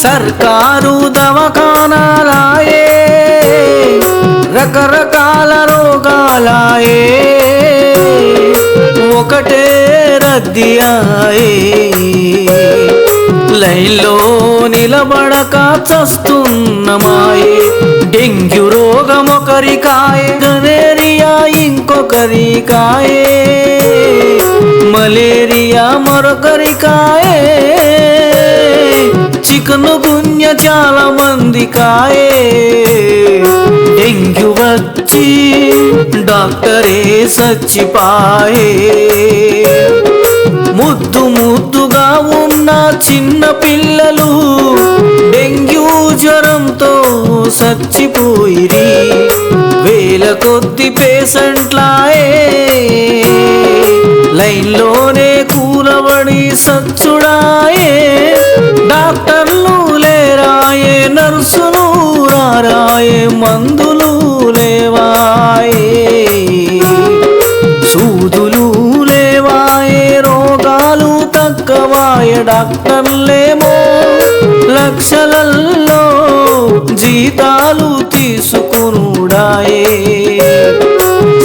సర్కారు దవాఖానాలాయే, రకరకాల రోగాలాయే, ఒకటే రద్దీయాయే, లైన్లో నిలబడక చస్తున్నమాయే. డెంగ్యూ రోగం ఒకరికాయే, గనేరియా ఇంకొకరికాయే, మలేరియా మరొకరికాయే, చికన్ గున్య చాలా మంది కాయే. డెంగ్యూ వచ్చి డాక్టరే సచ్చిపాయే. ముద్దు ముద్దుగా ఉన్న చిన్న పిల్లలు డెంగ్యూ జ్వరంతో సచ్చిపోయిరి. వేల కొద్ది పేషెంట్లాయే, లైన్లోనే కూలబడి సచ్చుడాయే. డాక్టర్లు లేరాయే, నర్సులు రారాయే, మందులు లేవాయే, సూదులు లేవాయే, రోగాలు తగ్గవాయే. డాక్టర్లేమో లక్షలల్లో జీతాలు తీసుకునుడాయే.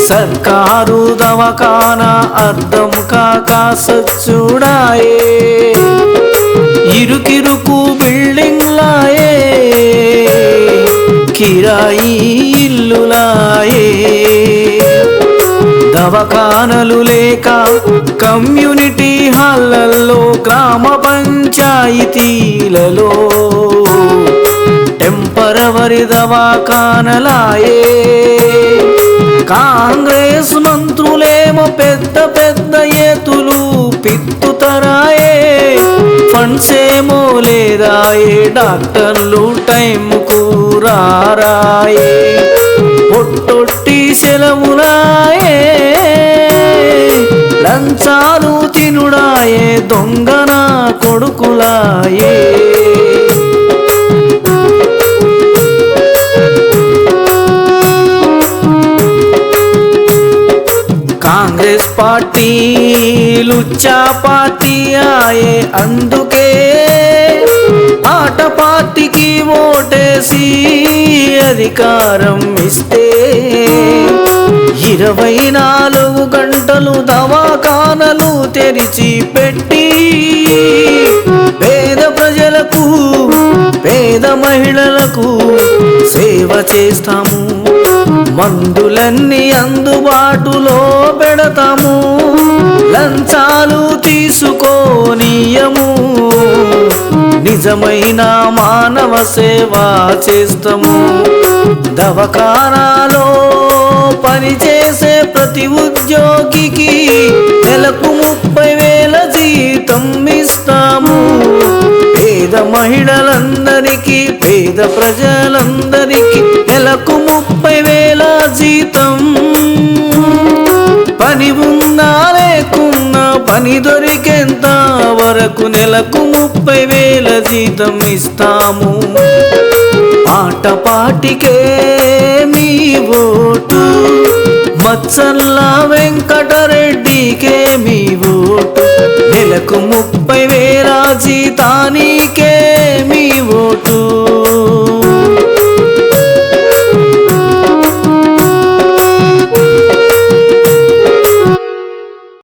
సర్కారు దవాఖానా అర్థం కాక సచ్చుడాయే. ఇరుకిరుకు బిల్డింగ్లాయే, కిరాయి ఇల్లులాయే. దవాఖానలు లేక కమ్యూనిటీ హాళ్ళల్లో, గ్రామ పంచాయతీలలో టెంపరవరీ దవాఖానలాయే. కాంగ్రెస్ మంత్రులేమో పెద్ద పెద్ద ఏతులు పిత్తుతరాయే. ఫండ్స్ ఏమో లేదాయే, డాక్టర్లు టైంకు రారాయే. ఒట్టొట్టి సెలవులాయే, లంచాలు తినుడాయే, దొంగన కొడుకులాయే. కాంగ్రెస్ పార్టీ లుచ్చా పార్టీ ఆయే, అందుకే ఆట పార్టీకి ఓటేసి అధికారం ఇస్తే 24 గంటలు దవాఖానలు తెరిచి పెట్టి పేద ప్రజలకు, పేద మహిళలకు సేవ చేస్తాము. మందులన్నీ అందుబాటులో పెడతాము, లంచాలు తీసుకోనియము, నిజమైన మానవ సేవ చేస్తాము. దవాఖానాలో పనిచేసే ప్రతి ఉద్యోగికి నెలకు 30,000 జీతం ఇస్తాము. పేద మహిళలందరికీ, పేద ప్రజలందరికీ నెలకు 30,000 జీతం. పని ఉన్నా లేకున్నా పని దొరికేంత వరకు నెలకు 30,000 జీతం ఇస్తాము. పాట పాటికే మీ ఓటు, మచ్చల్ల వెంకటరెడ్డికే మీ ఓటు. నెలకు 30,000 జీతానికే మీ ఓటు.